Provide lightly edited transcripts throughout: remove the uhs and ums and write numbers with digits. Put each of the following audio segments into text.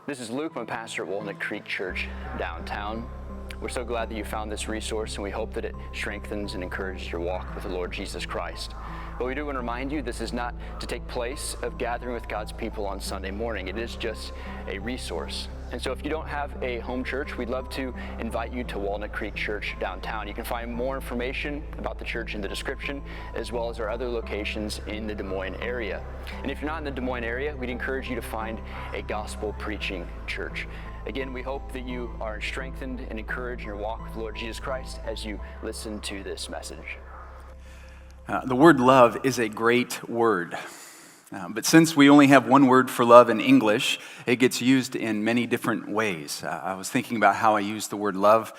This is Luke, I'm a pastor at Walnut Church downtown. We're so glad that you found this resource, and we hope that it strengthens and encourages your walk with the Lord Jesus Christ. But we do want to remind you, this is not to take place of gathering with God's people on Sunday morning. It is just a resource. And so if you don't have a home church, we'd love to invite you to Walnut Creek Church downtown. You can find more information about the church in the description, as well as our other locations in the Des Moines area. And if you're not in the Des Moines area, we'd encourage you to find a gospel preaching church. Again, we hope that you are strengthened and encouraged in your walk with the Lord Jesus Christ as you listen to this message. The word love is a great word. But since we only have one word for love in English, it gets used in many different ways. I was thinking about how I used the word love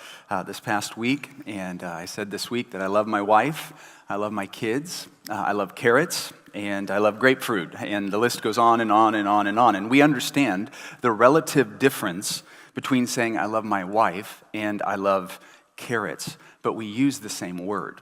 this past week, and I said this week that I love my wife, I love my kids, I love carrots, and I love grapefruit, and the list goes on and on and on and on. And we understand the relative difference between saying I love my wife and I love carrots, but we use the same word.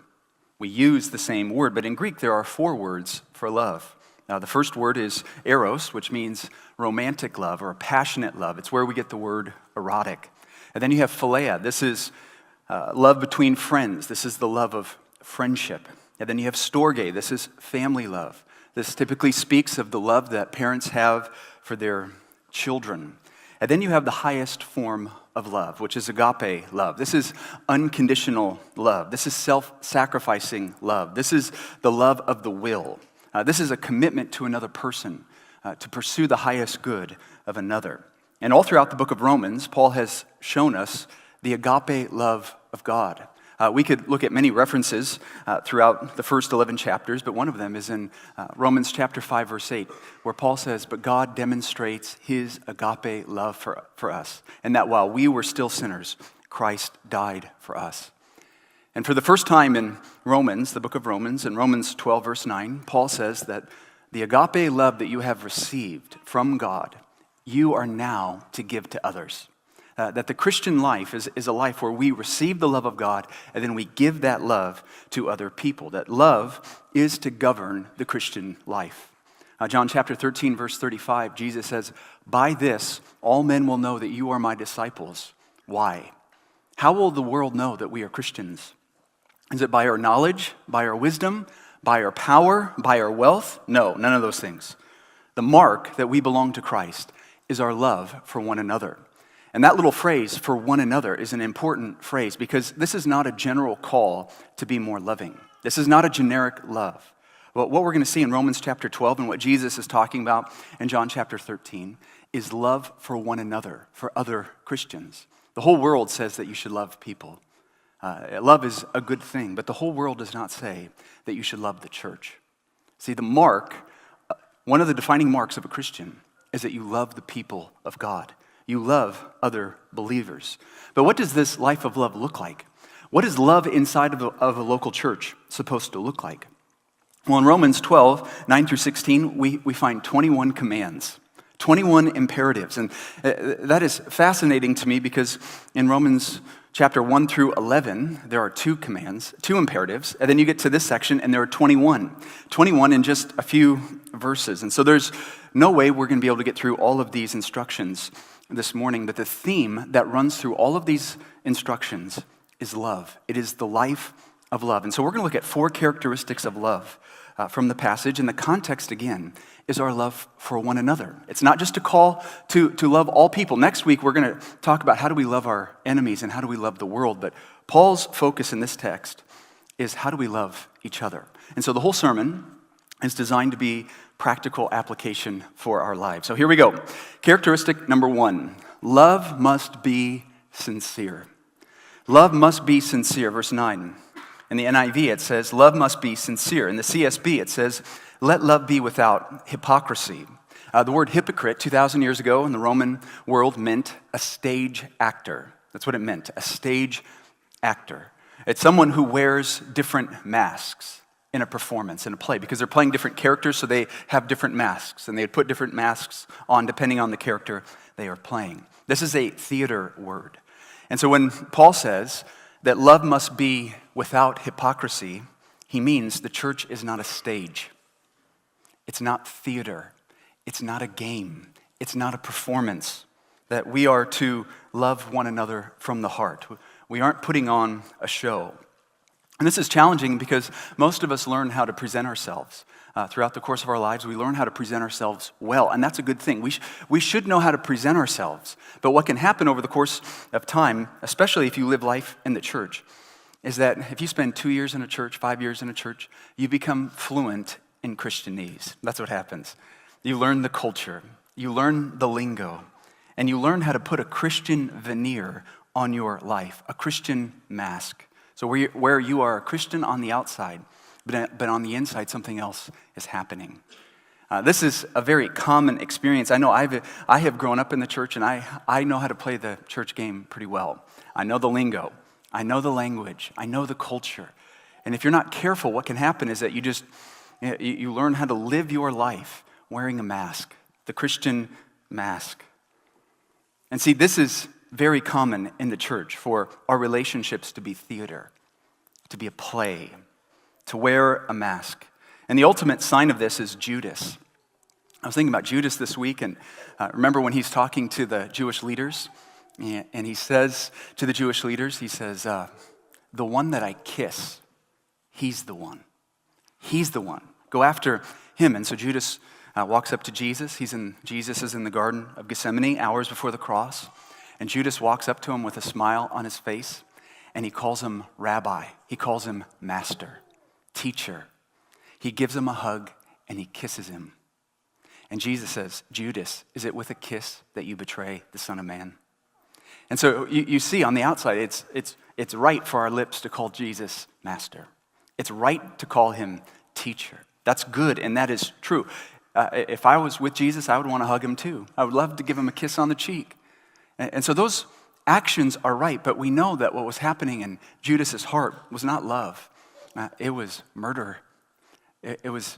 We use the same word, but in Greek there are 4 words for love. Now, the first word is eros, which means romantic love or passionate love. It's where we get the word erotic. And then you have philia. This is love between friends. This is the love of friendship. And then you have storge. This is family love. This typically speaks of the love that parents have for their children. And then you have the highest form of love, which is agape love. This is unconditional love. This is self-sacrificing love. This is the love of the will. This is a commitment to another person, to pursue the highest good of another. And all throughout the book of Romans, Paul has shown us the agape love of God. We could look at many references throughout the first 11 chapters, but one of them is in Romans chapter 5, verse 8, where Paul says, "But God demonstrates his agape love for us, and that while we were still sinners, Christ died for us." And for the first time in Romans, the book of Romans, in Romans 12, verse 9, Paul says that the agape love that you have received from God, you are now to give to others. That the Christian life is a life where we receive the love of God and then we give that love to other people. That love is to govern the Christian life. John chapter 13, verse 35, Jesus says, "By this all men will know that you are my disciples." Why? How will the world know that we are Christians? Is it by our knowledge, by our wisdom, by our power, by our wealth? No, none of those things. The mark that we belong to Christ is our love for one another. And that little phrase, "for one another," is an important phrase because this is not a general call to be more loving. This is not a generic love. But what we're going to see in Romans chapter 12 and what Jesus is talking about in John chapter 13 is love for one another, for other Christians. The whole world says that you should love people. Love is a good thing, but the whole world does not say that you should love the church. See, the mark, one of the defining marks of a Christian is that you love the people of God. You love other believers. But what does this life of love look like? What is love inside of a local church supposed to look like? Well, in Romans 12, 9 through 16, we find 21 commands, 21 imperatives. And that is fascinating to me because in Romans chapter 1 through 11, there are 2 commands, 2 imperatives, and then you get to this section and there are 21 in just a few verses. And so there's no way we're going to be able to get through all of these instructions this morning, but the theme that runs through all of these instructions is love. It is the life of love. And so we're going to look at 4 characteristics of love from the passage, and the context, again, is our love for one another. It's not just a call to love all people. Next week, we're going to talk about how do we love our enemies and how do we love the world, but Paul's focus in this text is how do we love each other. And so the whole sermon is designed to be practical application for our lives. So here we go. Characteristic number 1, love must be sincere. Love must be sincere, verse 9. In the NIV, it says, love must be sincere. In the CSB, it says, let love be without hypocrisy. The word hypocrite 2,000 years ago in the Roman world meant a stage actor. That's what it meant, a stage actor. It's someone who wears different masks in a performance, in a play, because they're playing different characters, so they have different masks, and they put different masks on depending on the character they are playing. This is a theater word. And so when Paul says that love must be without hypocrisy, he means the church is not a stage. It's not theater. It's not a game. It's not a performance. that we are to love one another from the heart. We aren't putting on a show. And this is challenging because most of us learn how to present ourselves. Throughout the course of our lives, we learn how to present ourselves well, and that's a good thing. We should know how to present ourselves. But what can happen over the course of time, especially if you live life in the church, is that if you spend 2 years in a church, 5 years in a church, you become fluent in Christianese. That's what happens. You learn the culture, you learn the lingo, and you learn how to put a Christian veneer on your life, a Christian mask. So where you are a Christian on the outside, but on the inside something else is happening. This is a very common experience. I know I have grown up in the church, and I know how to play the church game pretty well. I know the lingo. I know the language. I know the culture. And if you're not careful, what can happen is that you learn how to live your life wearing a mask, the Christian mask. And see, this is very common in the church for our relationships to be theater, to be a play, to wear a mask. And the ultimate sign of this is Judas. I was thinking about Judas this week, and remember when he's talking to the Jewish leaders, and he says to the Jewish leaders, he says, the one that I kiss, he's the one. He's the one. Go after him. And so Judas walks up to Jesus. Jesus is in the Garden of Gethsemane, hours before the cross. And Judas walks up to him with a smile on his face, and he calls him rabbi. He calls him master, teacher. He gives him a hug, and he kisses him. And Jesus says, Judas, is it with a kiss that you betray the Son of Man? And so you see on the outside, it's right for our lips to call Jesus master. It's right to call him teacher. That's good, and that is true. If I was with Jesus, I would want to hug him too. I would love to give him a kiss on the cheek. And so those actions are right, but we know that what was happening in Judas's heart was not love. It was murder. It was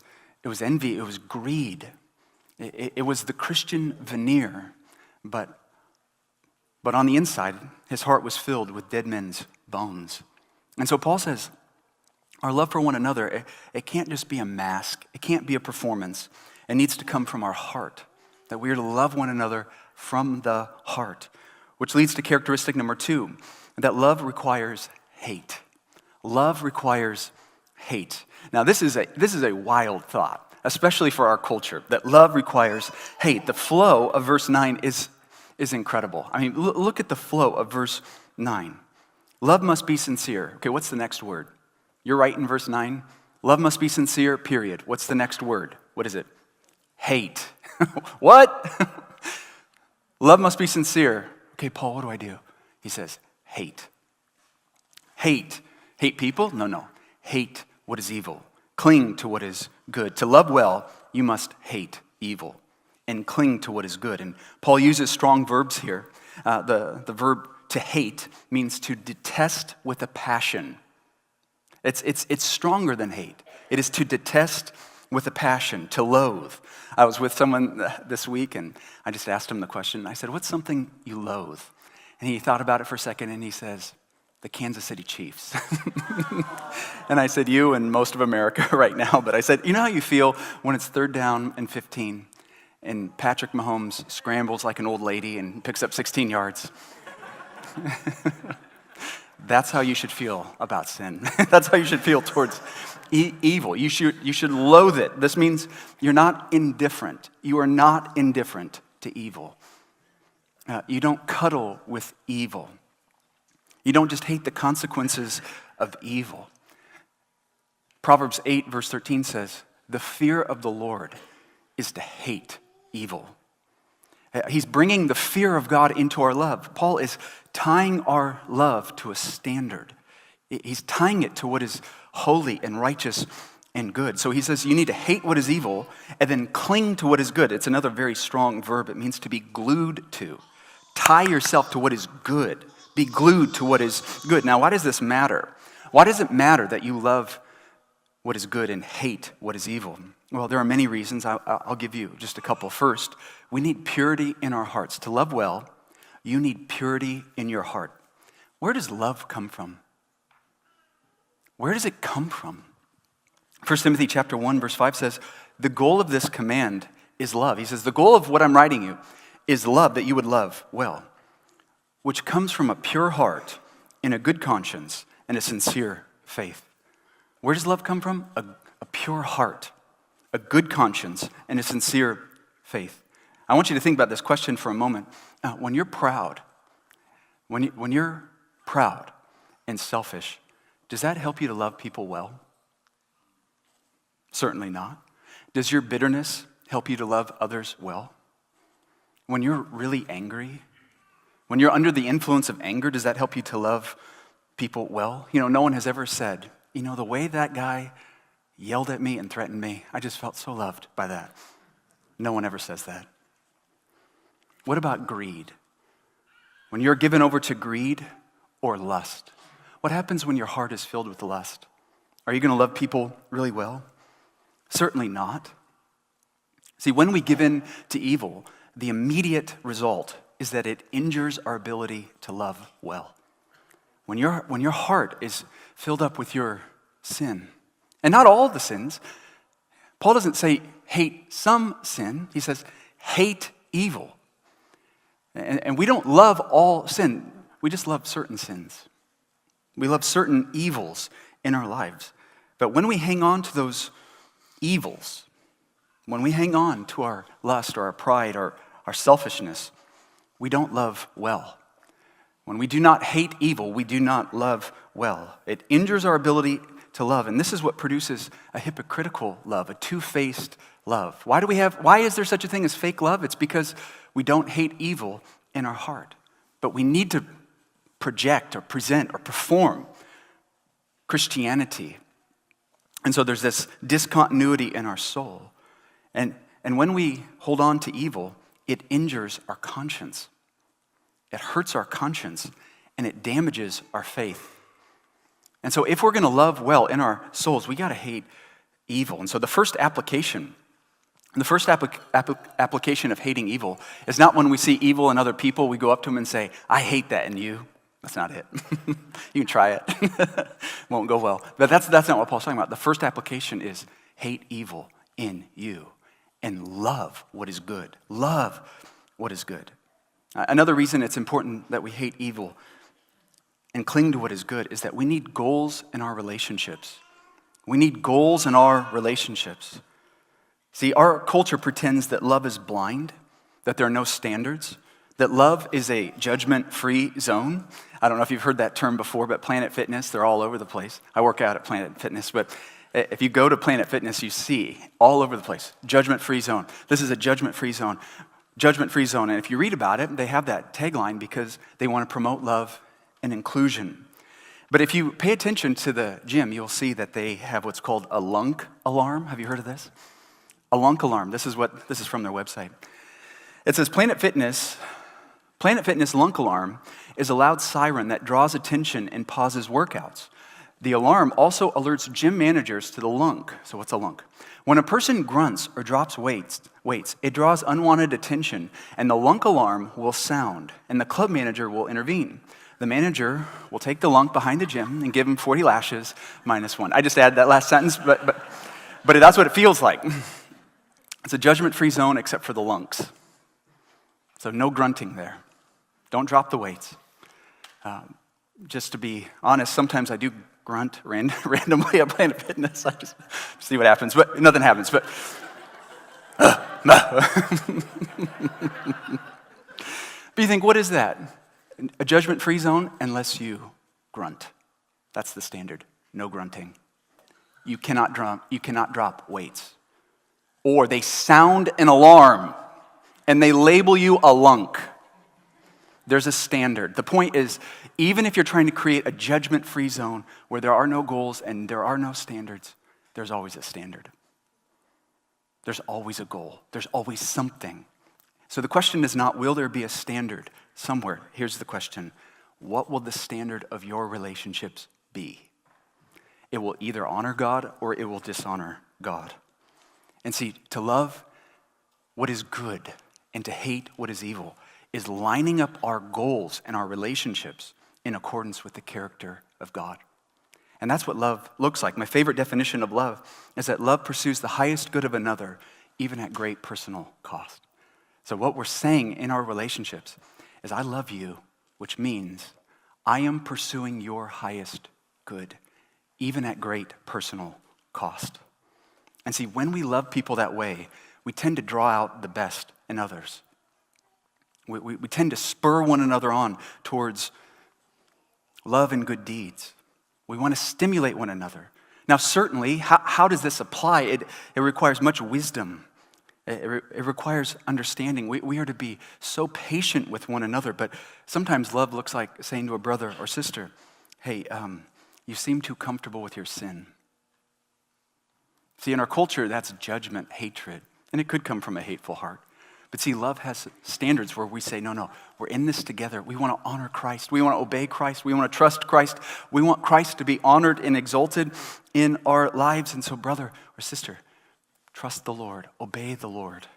envy. It was greed. It was the Christian veneer, but on the inside, his heart was filled with dead men's bones. And so Paul says, our love for one another, it can't just be a mask. It can't be a performance. It needs to come from our heart, that we are to love one another from the heart, which leads to characteristic number 2, that love requires hate. Love requires hate. Now, this is a wild thought, especially for our culture, that love requires hate. The flow of verse 9 is incredible. I mean, look at the flow of verse 9. Love must be sincere. Okay, what's the next word? You're right in verse 9. Love must be sincere, period. What's the next word? What is it? Hate. What? Love must be sincere. Okay, Paul, what do I do? He says, hate. Hate. Hate people? No. Hate what is evil. Cling to what is good. To love well, you must hate evil and cling to what is good. And Paul uses strong verbs here. The verb to hate means to detest with a passion. It's stronger than hate. It is to detest with a passion, to loathe. I was with someone this week, and I just asked him the question. I said, what's something you loathe? And he thought about it for a second, and he says, the Kansas City Chiefs. And I said, you and most of America right now. But I said, you know how you feel when it's 3rd down and 15, and Patrick Mahomes scrambles like an old lady and picks up 16 yards? That's how you should feel about sin. That's how you should feel towards evil. You should loathe it. This means you're not indifferent. You are not indifferent to evil. You don't cuddle with evil. You don't just hate the consequences of evil. Proverbs 8 verse 13 says, the fear of the Lord is to hate evil. He's bringing the fear of God into our love. Paul is tying our love to a standard. He's tying it to what is holy and righteous and good. So he says you need to hate what is evil and then cling to what is good. It's another very strong verb. It means to be glued to. Tie yourself to what is good. Be glued to what is good. Now, why does this matter? Why does it matter that you love what is good and hate what is evil? Well, there are many reasons. I'll give you just a couple. First, we need purity in our hearts. To love well, you need purity in your heart. Where does love come from? Where does it come from? 1 Timothy chapter 1, verse 5 says, the goal of this command is love. He says, the goal of what I'm writing you is love, that you would love well, which comes from a pure heart and a good conscience and a sincere faith. Where does love come from? A pure heart, a good conscience, and a sincere faith. I want you to think about this question for a moment. When you're proud, when you're proud and selfish, does that help you to love people well? Certainly not. Does your bitterness help you to love others well? When you're really angry, when you're under the influence of anger, does that help you to love people well? No one has ever said, the way that guy yelled at me and threatened me, I just felt so loved by that. No one ever says that. What about greed? When you're given over to greed or lust, what happens when your heart is filled with lust? Are you going to love people really well? Certainly not. See, when we give in to evil, the immediate result is that it injures our ability to love well. When your heart is filled up with your sin, and not all the sins, Paul doesn't say hate some sin, he says hate evil. And we don't love all sin, we just love certain sins. We love certain evils in our lives. But when we hang on to those evils, when we hang on to our lust or our pride or our selfishness, we don't love well. When we do not hate evil, we do not love well. It injures our ability to love, and this is what produces a hypocritical love, a two-faced love. Why is there such a thing as fake love? It's because we don't hate evil in our heart, but we need to project or present or perform Christianity. And so there's this discontinuity in our soul. And when we hold on to evil, it injures our conscience. It hurts our conscience, and it damages our faith. And so if we're going to love well in our souls, we got to hate evil. And so the first application of hating evil is not when we see evil in other people, we go up to them and say, I hate that in you. That's not it. You can try it. Won't go well. But that's not what Paul's talking about. The first application is hate evil in you and love what is good. Love what is good. Another reason it's important that we hate evil and cling to what is good is that we need goals in our relationships. We need goals in our relationships. See, our culture pretends that love is blind, that there are no standards, that love is a judgment-free zone. I don't know if you've heard that term before, but Planet Fitness, they're all over the place. I work out at Planet Fitness, but if you go to Planet Fitness, you see all over the place, judgment-free zone. This is a judgment-free zone. Judgment-free zone. And if you read about it, they have that tagline because they want to promote love and inclusion. But if you pay attention to the gym, you'll see that they have what's called a lunk alarm. Have you heard of this? A lunk alarm. This is from their website. It says Planet Fitness lunk alarm is a loud siren that draws attention and pauses workouts. The alarm also alerts gym managers to the lunk. So what's a lunk? When a person grunts or drops weights, it draws unwanted attention, and the lunk alarm will sound, and the club manager will intervene. The manager will take the lunk behind the gym and give him 40 lashes minus one. I just added that last sentence, but that's what it feels like. It's a judgment-free zone except for the lunks. So no grunting there. Don't drop the weights. Just to be honest, sometimes I do grunt randomly at Planet Fitness. I just see what happens, but nothing happens. But you think, what is that? A judgment-free zone unless you grunt. That's the standard. No grunting. You cannot drop weights. Or they sound an alarm and they label you a lunk. There's a standard. The point is, even if you're trying to create a judgment-free zone where there are no goals and there are no standards, there's always a standard. There's always a goal. There's always something. So the question is not, will there be a standard somewhere? Here's the question. What will the standard of your relationships be? It will either honor God or it will dishonor God. And see, to love what is good and to hate what is evil is lining up our goals and our relationships in accordance with the character of God. And that's what love looks like. My favorite definition of love is that love pursues the highest good of another, even at great personal cost. So what we're saying in our relationships is, I love you, which means I am pursuing your highest good, even at great personal cost. And see, when we love people that way, we tend to draw out the best in others. We tend to spur one another on towards love and good deeds. We want to stimulate one another. Now, certainly, how does this apply? It requires much wisdom. It requires understanding. We are to be so patient with one another, but sometimes love looks like saying to a brother or sister, hey, you seem too comfortable with your sin. See, in our culture, that's judgment, hatred, and it could come from a hateful heart. But see, love has standards where we say, no, we're in this together. We want to honor Christ. We want to obey Christ. We want to trust Christ. We want Christ to be honored and exalted in our lives. And so, brother or sister, trust the Lord. Obey the Lord.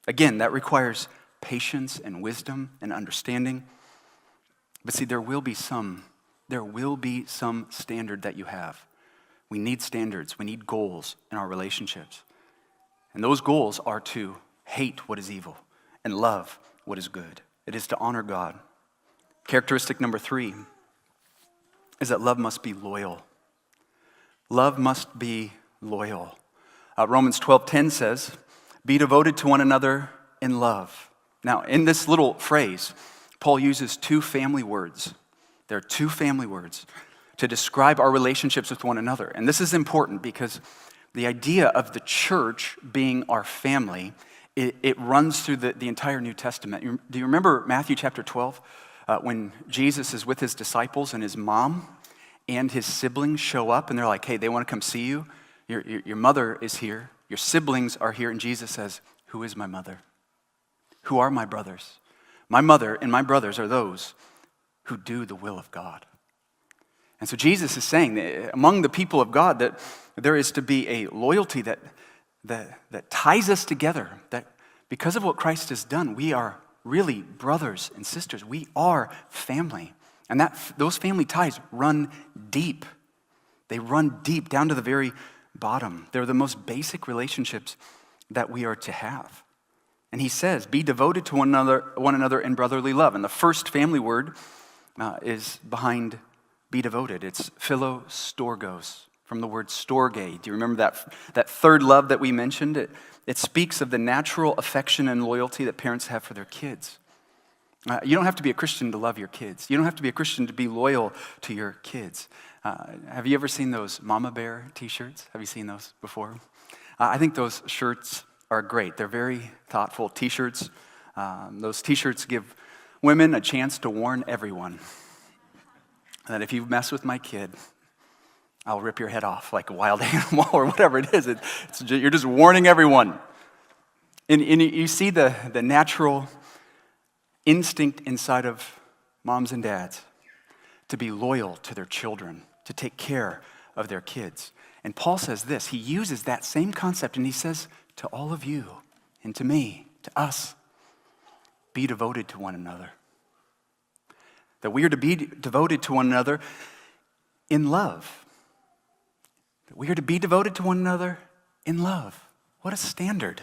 Again, that requires patience and wisdom and understanding. But see, there will be some standard that you have. We need standards. We need goals in our relationships. And those goals are to hate what is evil and love what is good. It is to honor God. Characteristic number 3 is that love must be loyal. Love must be loyal. Romans 12:10 says, be devoted to one another in love. Now, in this little phrase, Paul uses 2 family words. There are 2 family words to describe our relationships with one another. And this is important because the idea of the church being our family, it runs through the entire New Testament. Do you remember Matthew chapter 12 when Jesus is with his disciples and his mom and his siblings show up and they're like, hey, they want to come see you. Your mother is here. Your siblings are here. And Jesus says, who is my mother? Who are my brothers? My mother and my brothers are those who do the will of God. And so Jesus is saying that among the people of God that there is to be a loyalty that ties us together, that because of what Christ has done, we are really brothers and sisters. We are family. And those family ties run deep. They run deep down to the very bottom. They're the most basic relationships that we are to have. And he says, be devoted to one another in brotherly love. And the first family word is behind be devoted. It's philostorgos, from the word storge. Do you remember that third love that we mentioned? It speaks of the natural affection and loyalty that parents have for their kids. You don't have to be a Christian to love your kids. You don't have to be a Christian to be loyal to your kids. Have you ever seen those Mama Bear t-shirts? Have you seen those before? I think those shirts are great. They're very thoughtful t-shirts. Those t-shirts give women a chance to warn everyone that if you mess with my kid, I'll rip your head off like a wild animal or whatever it is. You're just warning everyone. And you see the natural instinct inside of moms and dads to be loyal to their children, to take care of their kids. And Paul says this, he uses that same concept and he says to all of you and to me, to us, be devoted to one another. That we are to be devoted to one another in love. That we are to be devoted to one another in love. What a standard.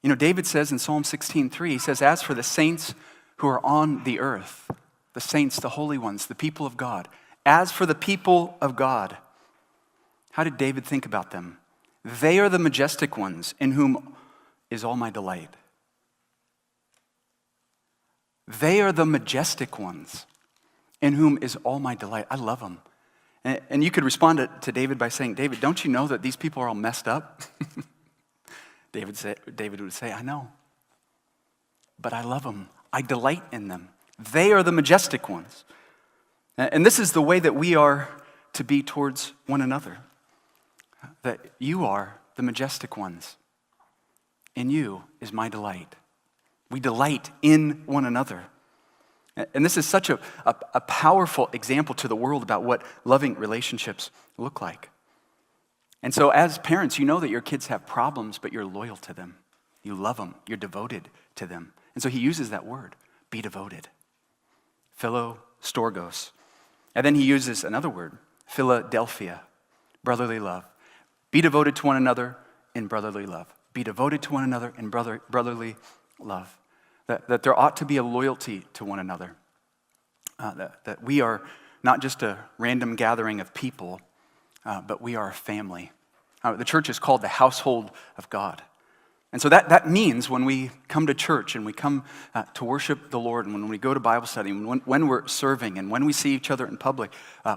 You know, David says in Psalm 16:3, he says, as for the saints who are on the earth, the saints, the holy ones, the people of God, as for the people of God, how did David think about them? They are the majestic ones in whom is all my delight. They are the majestic ones in whom is all my delight. I love them. And you could respond to David by saying, David, don't you know that these people are all messed up? David would say, I know. But I love them. I delight in them. They are the majestic ones. And this is the way that we are to be towards one another. That you are the majestic ones. In you is my delight. We delight in one another. And this is such a powerful example to the world about what loving relationships look like. And so as parents, you know that your kids have problems, but you're loyal to them. You love them. You're devoted to them. And so he uses that word, be devoted. Philostorgos. And then he uses another word, Philadelphia, brotherly love. Be devoted to one another in brotherly love. be devoted to one another in brotherly love. That there ought to be a loyalty to one another. That we are not just a random gathering of people, but we are a family. The church is called the household of God. And so that means when we come to church and we come to worship the Lord, and when we go to Bible study, and when we're serving, and when we see each other in public,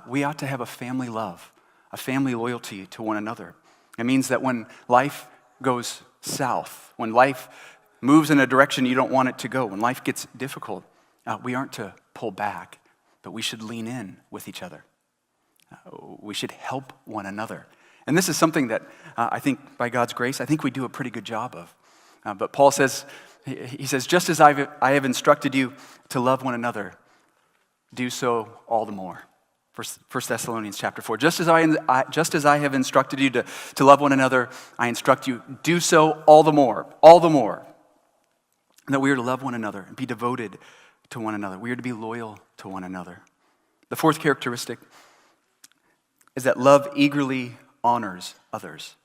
we ought to have a family love, a family loyalty to one another. It means that when life goes south, when life moves in a direction you don't want it to go, when life gets difficult, we aren't to pull back, but we should lean in with each other. We should help one another. And this is something that I think by God's grace, I think we do a pretty good job of. But Paul says, he says, just as I have instructed you to love one another, do so all the more. 1 Thessalonians chapter 4. Just as I have instructed you to love one another, I instruct you, do so all the more. And that we are to love one another and be devoted to one another. We are to be loyal to one another. The fourth characteristic is that love eagerly honors others.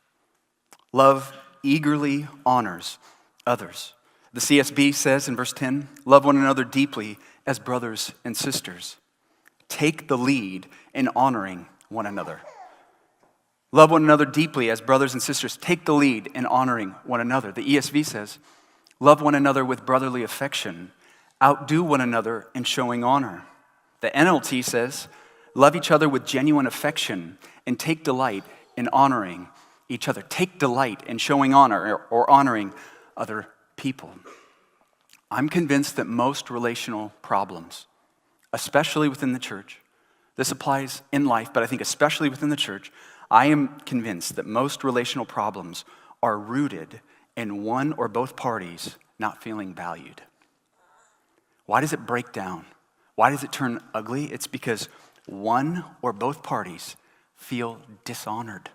Love eagerly honors others. The CSB says in verse 10, love one another deeply as brothers and sisters. Take the lead in honoring one another. Love one another deeply as brothers and sisters. Take the lead in honoring one another. The ESV says, love one another with brotherly affection. Outdo one another in showing honor. The NLT says, love each other with genuine affection and take delight in honoring each other. Take delight in showing honor or honoring other people. I'm convinced that most relational problems, especially within the church, this applies in life, but I think especially within the church, I am convinced that most relational problems are rooted in one or both parties not feeling valued. Why does it break down? Why does it turn ugly? It's because one or both parties feel dishonored.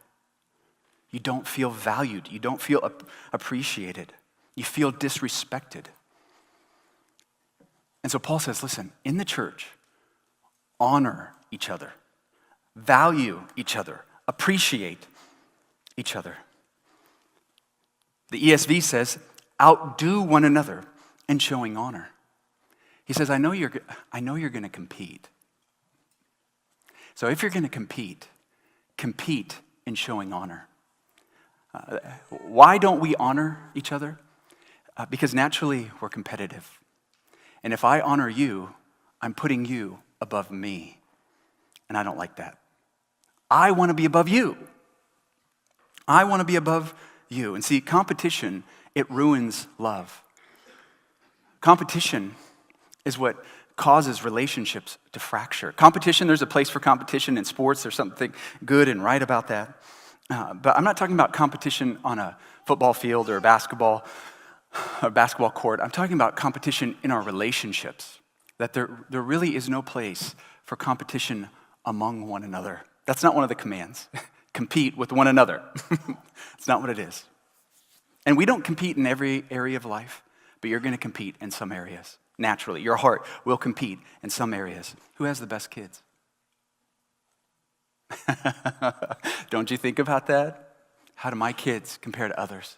You don't feel valued. You don't feel appreciated. You feel disrespected. And so Paul says, listen, in the church, honor each other, value each other, appreciate each other. The ESV says, outdo one another in showing honor. He says, I know you're going to compete. So if you're going to compete in showing honor. Why don't we honor each other? Because naturally we're competitive. And if I honor you, I'm putting you above me. And I don't like that. I want to be above you. I want to be above you. And see, competition, it ruins love. Competition is what causes relationships to fracture. Competition, there's a place for competition in sports. There's something good and right about that. But I'm not talking about competition on a football field or a basketball court. I'm talking about competition in our relationships. That there really is no place for competition among one another. That's not one of the commands. Compete with one another. It's not what it is. And we don't compete in every area of life, but you're going to compete in some areas. Naturally, your heart will compete in some areas. Who has the best kids? Don't you think about that? How do my kids compare to others?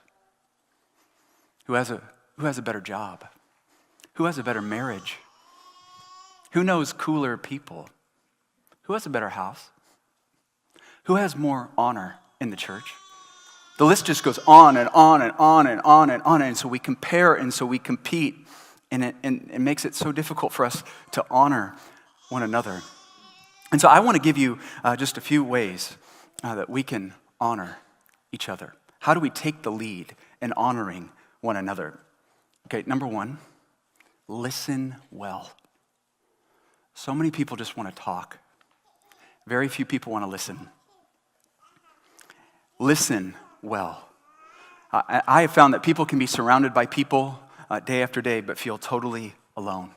Who has a better job? Who has a better marriage? Who knows cooler people? Who has a better house? Who has more honor in the church? The list just goes on and on and on and on and on. And so we compare and so we compete. And it makes it so difficult for us to honor one another. And so I want to give you just a few ways that we can honor each other. How do we take the lead in honoring one another? Okay, number one, listen well. So many people just want to talk. Very few people want to listen. Listen well. I have found that people can be surrounded by people day after day, but feel totally alone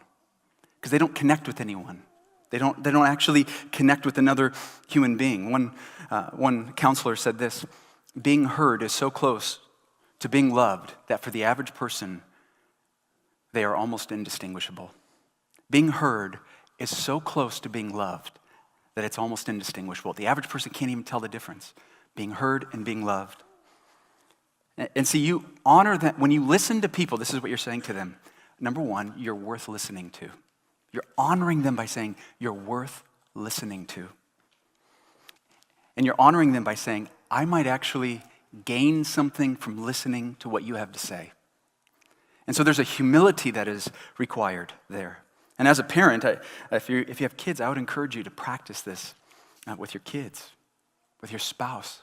because they don't connect with anyone. They don't actually connect with another human being. One counselor said this: being heard is so close to being loved that for the average person, they are almost indistinguishable. Being heard is so close to being loved that it's almost indistinguishable. The average person can't even tell the difference. Being heard and being loved. And see, you honor that. When you listen to people, this is what you're saying to them. Number one, you're worth listening to. You're honoring them by saying, you're worth listening to. And you're honoring them by saying, I might actually gain something from listening to what you have to say. And so there's a humility that is required there. And as a parent, if you have kids, I would encourage you to practice this with your kids, with your spouse,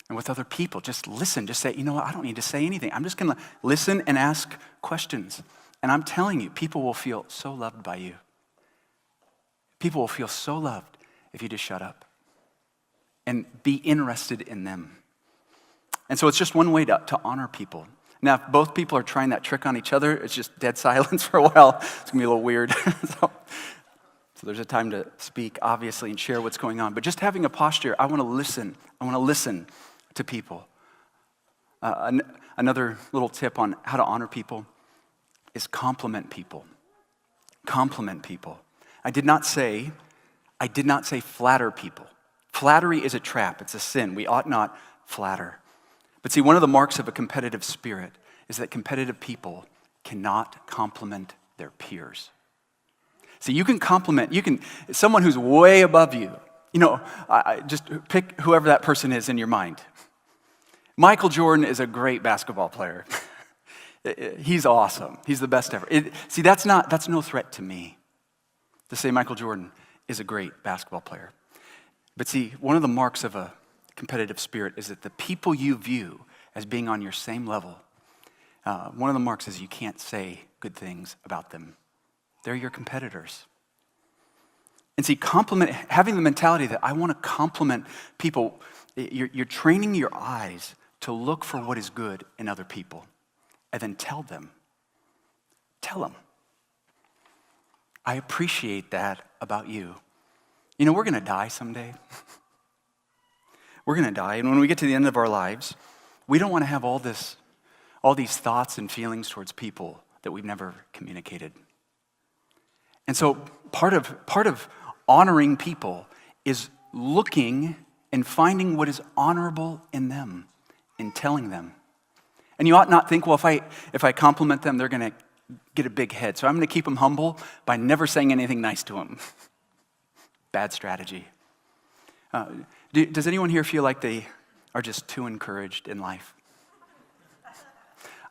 and with other people. Just listen. Just say, you know what, I don't need to say anything. I'm just going to listen and ask questions. And I'm telling you, people will feel so loved by you. People will feel so loved if you just shut up and be interested in them. And so it's just one way to honor people. Now, if both people are trying that trick on each other, it's just dead silence for a while. It's going to be a little weird. So there's a time to speak, obviously, and share what's going on. But just having a posture, I want to listen. I want to listen to people. Another little tip on how to honor people is compliment people. Compliment people. I did not say flatter people. Flattery is a trap. It's a sin. We ought not flatter. But see, one of the marks of a competitive spirit is that competitive people cannot compliment their peers. See, you can compliment, someone who's way above you. Just pick whoever that person is in your mind. Michael Jordan is a great basketball player. He's awesome. He's the best ever. That's no threat to me to say Michael Jordan is a great basketball player. But see, one of the marks of a competitive spirit is that the people you view as being on your same level, one of the marks is you can't say good things about them. They're your competitors. And see, having the mentality that I want to compliment people, you're training your eyes to look for what is good in other people and then tell them, I appreciate that about you. We're going to die someday. We're going to die, and when we get to the end of our lives, we don't want to have all these thoughts and feelings towards people that we've never communicated. And so part of honoring people is looking and finding what is honorable in them and telling them. And you ought not think, well, if I compliment them, they're going to get a big head. So I'm going to keep them humble by never saying anything nice to them. Bad strategy. Does anyone here feel like they are just too encouraged in life?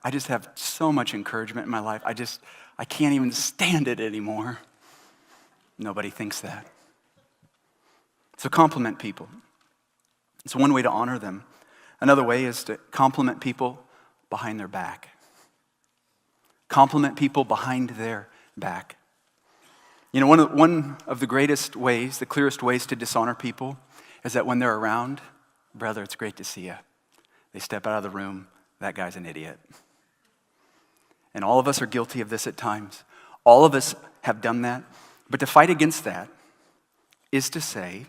I just have so much encouragement in my life. I can't even stand it anymore. Nobody thinks that. So compliment people. It's one way to honor them. Another way is to compliment people behind their back. Compliment people behind their back. One of the greatest ways, the clearest ways to dishonor people is that when they're around, brother, it's great to see you. They step out of the room, that guy's an idiot. And all of us are guilty of this at times. All of us have done that. But to fight against that is to say,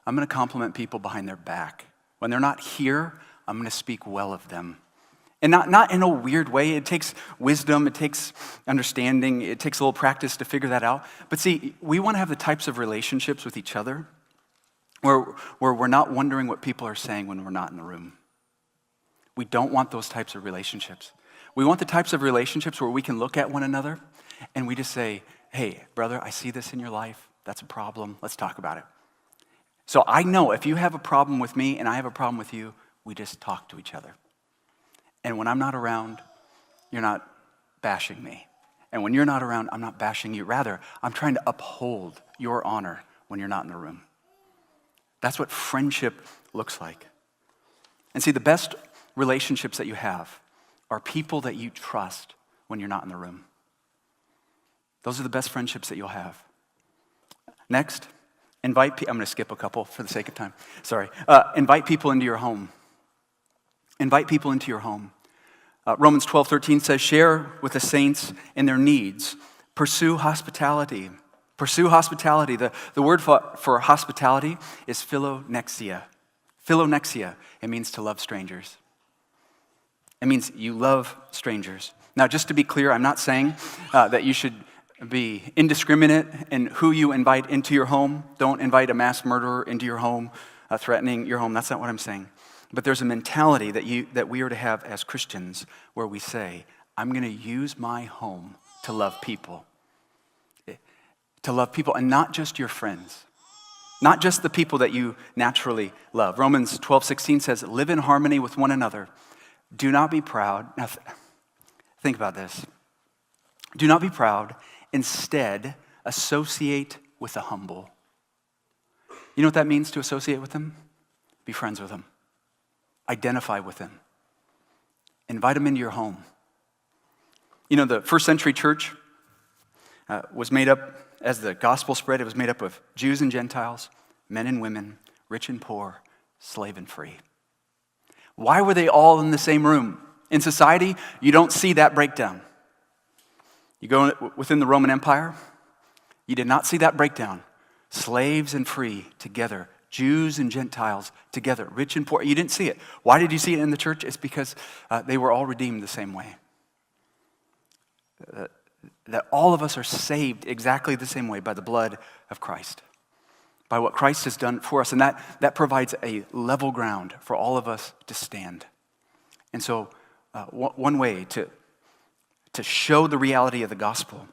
I'm going to compliment people behind their back. When they're not here, I'm going to speak well of them. And not in a weird way. It takes wisdom, it takes understanding, it takes a little practice to figure that out. But see, we want to have the types of relationships with each other where we're not wondering what people are saying when we're not in the room. We don't want those types of relationships. We want the types of relationships where we can look at one another and we just say, hey, brother, I see this in your life. That's a problem. Let's talk about it. So I know if you have a problem with me and I have a problem with you, we just talk to each other. And when I'm not around, you're not bashing me. And when you're not around, I'm not bashing you. Rather, I'm trying to uphold your honor when you're not in the room. That's what friendship looks like. And see, the best relationships that you have are people that you trust when you're not in the room. Those are the best friendships that you'll have. Next, I'm going to skip a couple for the sake of time. Sorry. Invite people into your home. Invite people into your home. Romans 12:13 says, share with the saints in their needs. Pursue hospitality. Pursue hospitality. The word for hospitality is philonexia. Philonexia. It means to love strangers. It means you love strangers. Now, just to be clear, I'm not saying that you should be indiscriminate in who you invite into your home. Don't invite a mass murderer into your home, threatening your home. That's not what I'm saying. But there's a mentality that we are to have as Christians where we say, I'm going to use my home to love people. To love people, and not just your friends. Not just the people that you naturally love. Romans 12:16 says, live in harmony with one another. Do not be proud. Now, think about this. Do not be proud. Instead, associate with the humble. You know what that means to associate with them? Be friends with them. Identify with them. Invite them into your home. You know, the first century church was made up, as the gospel spread, it was made up of Jews and Gentiles, men and women, rich and poor, slave and free. Why were they all in the same room? In society, you don't see that breakdown. You go within the Roman Empire, you did not see that breakdown. Slaves and free together, Jews and Gentiles together, rich and poor. You didn't see it. Why did you see it in the church? It's because they were all redeemed the same way. That all of us are saved exactly the same way by the blood of Christ, by what Christ has done for us. And that provides a level ground for all of us to stand. And so one way to show the reality of the gospel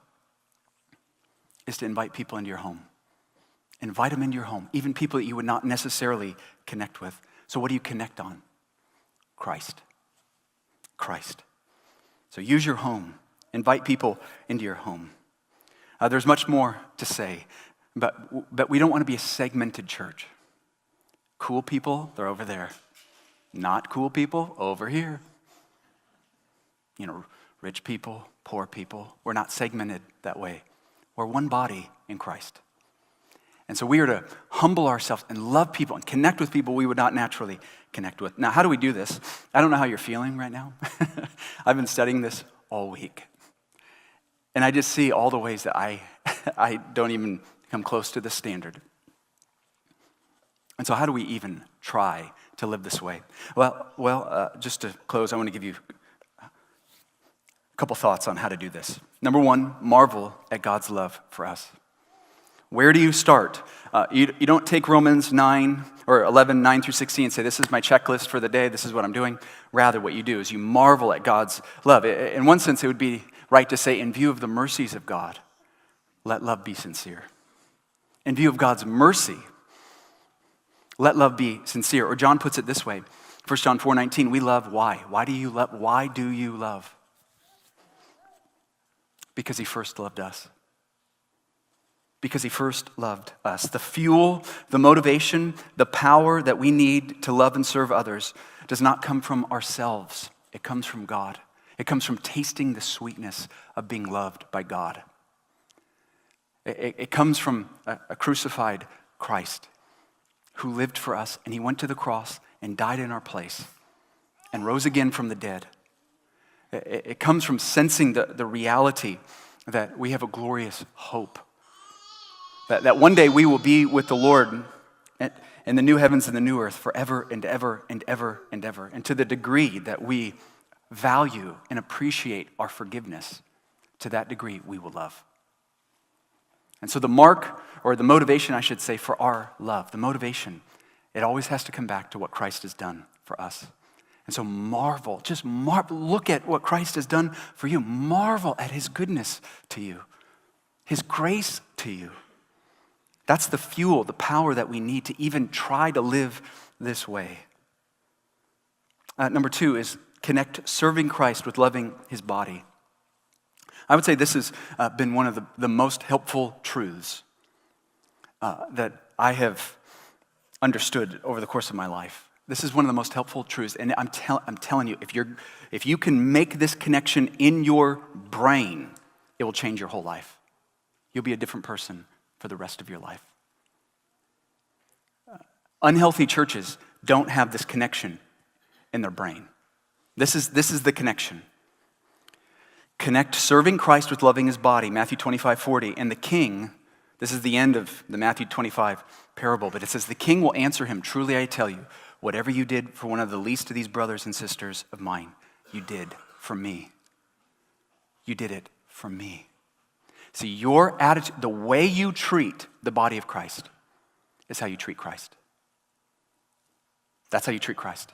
is to invite people into your home. Invite them into your home, even people that you would not necessarily connect with. So what do you connect on? Christ. Christ. So use your home. Invite people into your home. There's much more to say, but we don't want to be a segmented church. Cool people, they're over there. Not cool people, over here. You know, rich people, poor people. We're not segmented that way. We're one body in Christ. And so we are to humble ourselves and love people and connect with people we would not naturally connect with. Now, how do we do this? I don't know how you're feeling right now. I've been studying this all week. And I just see all the ways that I don't even come close to the standard. And so how do we even try to live this way? Well, just to close, I want to give you a couple thoughts on how to do this. Number one, marvel at God's love for us. Where do you start? You don't take Romans 9 or 11, 9 through 16 and say, this is my checklist for the day, this is what I'm doing. Rather, what you do is you marvel at God's love. In one sense, it would be right to say, in view of the mercies of God, let love be sincere. In view of God's mercy, let love be sincere. Or John puts it this way, 1 John 4:19, we love, why? Why do you love? Why do you love? Because he first loved us. Because he first loved us. The fuel, the motivation, the power that we need to love and serve others does not come from ourselves. It comes from God. It comes from tasting the sweetness of being loved by God. It comes from a crucified Christ who lived for us, and he went to the cross and died in our place and rose again from the dead. It comes from sensing the reality that we have a glorious hope. That one day we will be with the Lord in the new heavens and the new earth forever and ever and ever and ever. And to the degree that we value and appreciate our forgiveness, to that degree we will love. And so the mark, or the motivation I should say, for our love, the motivation, it always has to come back to what Christ has done for us. And so marvel, just marvel, look at what Christ has done for you. Marvel at his goodness to you, his grace to you. That's the fuel, the power that we need to even try to live this way. Number two is connect serving Christ with loving his body. I would say this has been one of the most helpful truths that I have understood over the course of my life. This is one of the most helpful truths, and I'm telling you, if you can make this connection in your brain, it will change your whole life. You'll be a different person for the rest of your life. Unhealthy churches don't have this connection in their brain. This is the connection. Connect serving Christ with loving his body, Matthew 25:40. And the king, this is the end of the Matthew 25 parable, but it says, the king will answer him, truly I tell you, whatever you did for one of the least of these brothers and sisters of mine, you did for me. You did it for me. See, your attitude, the way you treat the body of Christ is how you treat Christ. That's how you treat Christ.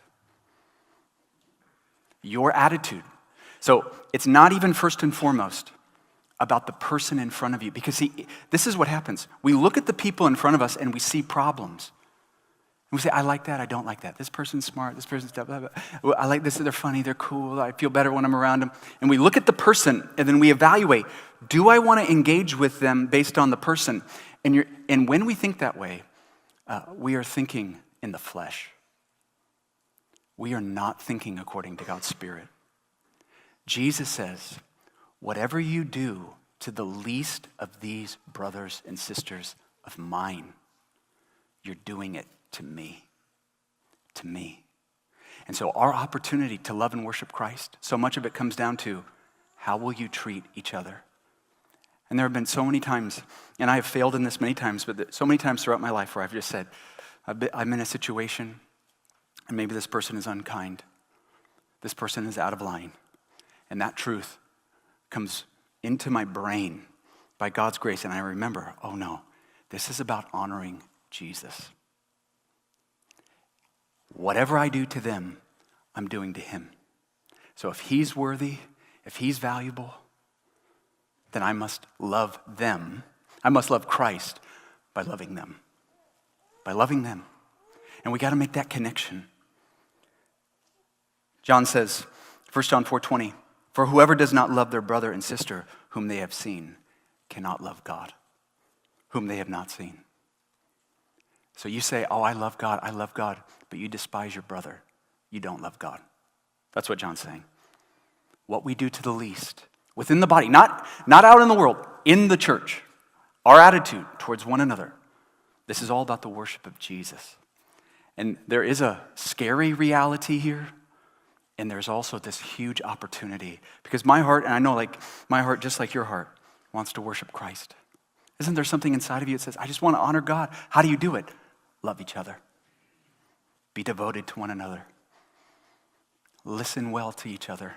your attitude. So it's not even first and foremost about the person in front of you. Because see, this is what happens. We look at the people in front of us and we see problems. And we say, I like that, I don't like that. This person's smart, this person's blah, blah, blah. Well, I like this, they're funny, they're cool, I feel better when I'm around them. And we look at the person and then we evaluate, do I want to engage with them based on the person? And when we think that way, we are thinking in the flesh. We are not thinking according to God's Spirit. Jesus says, whatever you do to the least of these brothers and sisters of mine, you're doing it to me. To me. And so our opportunity to love and worship Christ, so much of it comes down to, how will you treat each other? And there have been so many times, and I have failed in this many times, but so many times throughout my life where I've just said, I'm in a situation, and maybe this person is unkind. This person is out of line. And that truth comes into my brain by God's grace, and I remember, oh no, this is about honoring Jesus. Whatever I do to them, I'm doing to him. So if he's worthy, if he's valuable, then I must love them. I must love Christ by loving them. By loving them. And we got to make that connection. John says, 1 John 4:20, for whoever does not love their brother and sister whom they have seen cannot love God, whom they have not seen. So you say, oh, I love God, but you despise your brother. You don't love God. That's what John's saying. What we do to the least, within the body, not out in the world, in the church, our attitude towards one another, this is all about the worship of Jesus. And there is a scary reality here, and there's also this huge opportunity. Because my heart, and I know like my heart, just like your heart, wants to worship Christ. Isn't there something inside of you that says, I just want to honor God? How do you do it? Love each other. Be devoted to one another. Listen well to each other.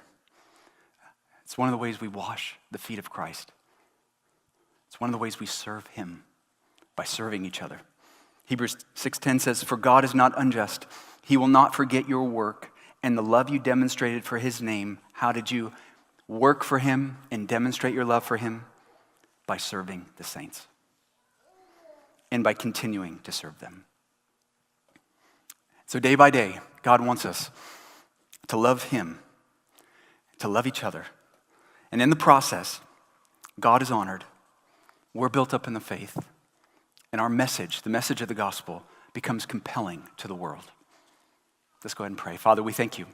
It's one of the ways we wash the feet of Christ. It's one of the ways we serve him, by serving each other. Hebrews 6:10 says, for God is not unjust. He will not forget your work and the love you demonstrated for his name. How did you work for him and demonstrate your love for him? By serving the saints. And by continuing to serve them. So day by day, God wants us to love him, to love each other. And in the process, God is honored. We're built up in the faith. And our message, the message of the gospel, becomes compelling to the world. Let's go ahead and pray. Father, we thank you